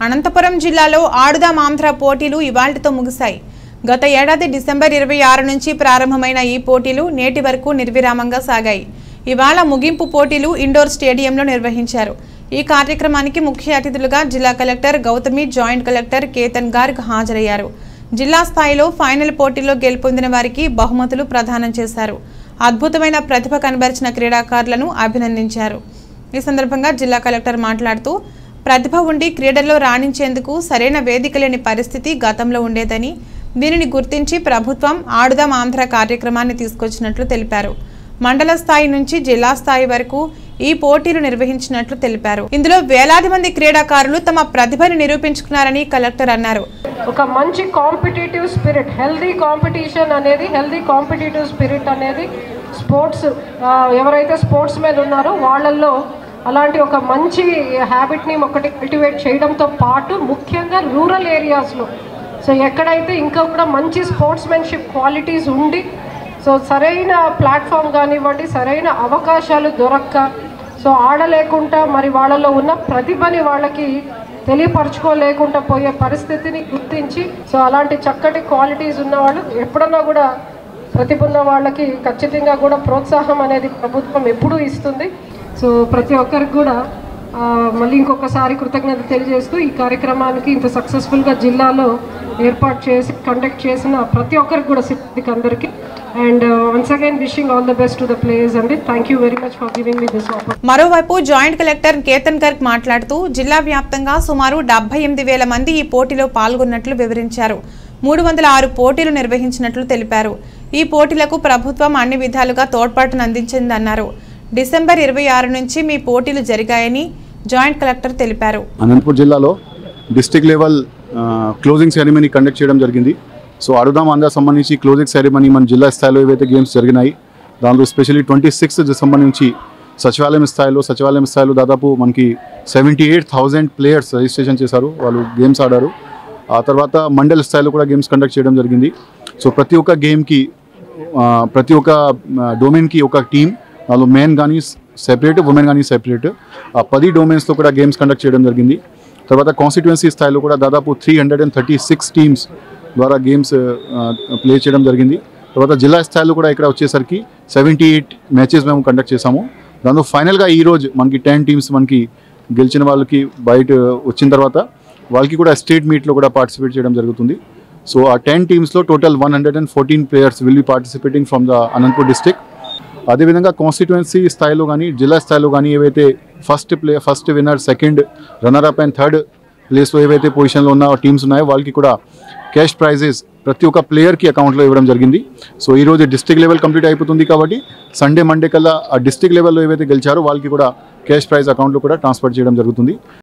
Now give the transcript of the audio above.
అనంతపురం జిల్లాలో ఆడుదాం ఆంధ్ర పోటీలు ఇవాళ్టితో ముగిశాయి. గత ఏడాది డిసెంబర్ 26 నుంచి ప్రారంభమైన ఈ పోటీలు నేటి వరకు నిర్విరామంగా సాగాయి. ఇవాళ ముగింపు పోటీలు ఇండోర్ స్టేడియంలో నిర్వహించారు. ఈ కార్యక్రమానికి ముఖ్య అతిథులుగా జిల్లా collector Gautami, joint collector Ketan Garg హాజరయ్యారు. జిల్లా స్థాయిలో ఫైనల్ పోటీలో గెలుపొందిన వారికి బహుమతులు ప్రదానం చేశారు. అద్భుతమైన ప్రతిభ కనబరిచిన క్రీడాకారులను అభినందించారు. ఈ సందర్భంగా జిల్లా కలెక్టర్ మాట్లాడుతూ ప్రతిభ ఉండి క్రీడల్లో రాణించేందుకు సరైన వేదిక లేని పరిస్థితి గతంలో ఉండేదని, దీనిని గుర్తించి ప్రభుత్వం ఆడుదాం ఆంధ్ర కార్యక్రమాన్ని తీసుకొచ్చినట్లు తెలిపారు. మండల స్థాయి నుంచి జిల్లా స్థాయి వరకు ఈ పోటీలు నిర్వహించినట్లు తెలిపారు. ఇందులో వేలాది మంది క్రీడాకారులు తమ ప్రతిభను నిరూపించుకున్నారని కలెక్టర్ అన్నారు. ఒక మంచి competitive spirit, healthy competitive spirit అనేది స్పోర్ట్స్ ఎవరైతే స్పోర్ట్స్ మెన్ ఉన్నారో వాళ్ళల్లో అలాంటి ఒక మంచి హ్యాబిట్ని ఒకటి కల్టివేట్ చేయడంతో పాటు ముఖ్యంగా రూరల్ ఏరియాస్లో ఎక్కడైతే ఇంకా కూడా మంచి స్పోర్ట్స్మెన్షిప్ క్వాలిటీస్ ఉండి సరైన ప్లాట్ఫామ్ కానివ్వండి, సరైన అవకాశాలు దొరక్క ఆడలేకుండా మరి వాళ్ళలో ఉన్న ప్రతిభని వాళ్ళకి తెలియపరచుకోలేకుండా పోయే పరిస్థితిని గుర్తించి అలాంటి చక్కటి క్వాలిటీస్ ఉన్న వాళ్ళు ఎప్పుడన్నా కూడా ప్రతిభ ఉన్న వాళ్ళకి ఖచ్చితంగా కూడా ప్రోత్సాహం అనేది ప్రభుత్వం ఎప్పుడూ ఇస్తుంది. ప్రతి ఒక్కరికి కూడా మళ్ళీ ఇంకొకసారి కృతజ్ఞత తెలియజేస్తూ ఈ కార్యక్రమానికి ఇంత సక్సెస్ఫుల్గా జిల్లాలో ఏర్పాటు చేసి కండక్ట్ చేసిన ప్రతి ఒక్కరికి కూడా సిబ్బందికి అందరికీ and once again wishing all the best to the players అండి. Thank you very much for giving me this opportunity. మరోవైపు జాయింట్ కలెక్టర్ కేతన్ గర్గ్ మాట్లాడుతూ జిల్లా వ్యాప్తంగా సుమారు 78,000 మంది ఈ పోటీలో పాల్గొన్నట్లు వివరించారు. 306 పోటీలు నిర్వహించినట్లు తెలిపారు. ఈ పోటీలకు ప్రభుత్వం అన్ని విధాలుగా తోడ్పాటును అందించిందన్నారు. డిసెంబర్ 26 నుంచి మీ పోటీలు జరిగాయని జాయింట్ కలెక్టర్ తెలిపారు. అనంతపురం జిల్లాలో district level closing ceremony conduct చేయడం జరిగింది. ఆడుదాం ఆంధ్ర సంబంధించి క్లోజింగ్ సెరమనీ మన జిల్లా స్థాయిలో ఏవైతే గేమ్స్ జరిగినాయి దాంట్లో స్పెషల్లీ 26 డిసెంబర్ నుంచి సచివాలయం స్థాయిలో దాదాపు మనకి 78,000 ప్లేయర్స్ రిజిస్ట్రేషన్ చేశారు. వాళ్ళు గేమ్స్ ఆడారు. ఆ తర్వాత మండల స్థాయిలో కూడా గేమ్స్ కండక్ట్ చేయడం జరిగింది. ప్రతి ఒక్క గేమ్కి ప్రతి ఒక్క డొమైన్కి ఒక టీం, వాళ్ళు మెన్ కానీ సెపరేట్, ఉమెన్ కానీ సెపరేట్, 10 డొమైన్స్లో కూడా గేమ్స్ కండక్ట్ చేయడం జరిగింది. తర్వాత కాన్స్టిట్యుయెన్సీ స్థాయిలో కూడా దాదాపు 336 టీమ్స్ ద్వారా గేమ్స్ ప్లే చేయడం జరిగింది. తర్వాత జిల్లా స్థాయిలో కూడా ఇక్కడ వచ్చేసరికి 78 మ్యాచెస్ మేము కండక్ట్ చేసాము. దాంతో ఫైనల్గా ఈరోజు మనకి 10 టీమ్స్ మనకి గెలిచిన వాళ్ళకి బయట వచ్చిన తర్వాత వాళ్ళకి కూడా స్టేట్ మీట్లో కూడా పార్టిసిపేట్ చేయడం జరుగుతుంది. ఆ 10 టీమ్స్లో total 114 players will be participating from the Anantapur district. అదేవిధంగా కాన్స్టిట్యుయెన్సీ స్థాయిలో కానీ జిల్లా స్థాయిలో కానీ ఏవైతే first winner, second runner up and third ప్లేస్లో ఏవైతే పొజిషన్లో ఉన్న టీమ్స్ ఉన్నాయో వాళ్ళకి కూడా క్యాష్ ప్రైజెస్ ప్రతి ఒక్క ప్లేయర్కి అకౌంట్లో ఇవ్వడం జరిగింది. ఈరోజు డిస్ట్రిక్ట్ లెవెల్ కంప్లీట్ అయిపోతుంది కాబట్టి మండే కల్లా ఆ డిస్ట్రిక్ట్ లెవెల్లో ఏవైతే గెలిచారో వాళ్ళకి కూడా క్యాష్ ప్రైజ్ అకౌంట్లో కూడా ట్రాన్స్ఫర్ చేయడం జరుగుతుంది.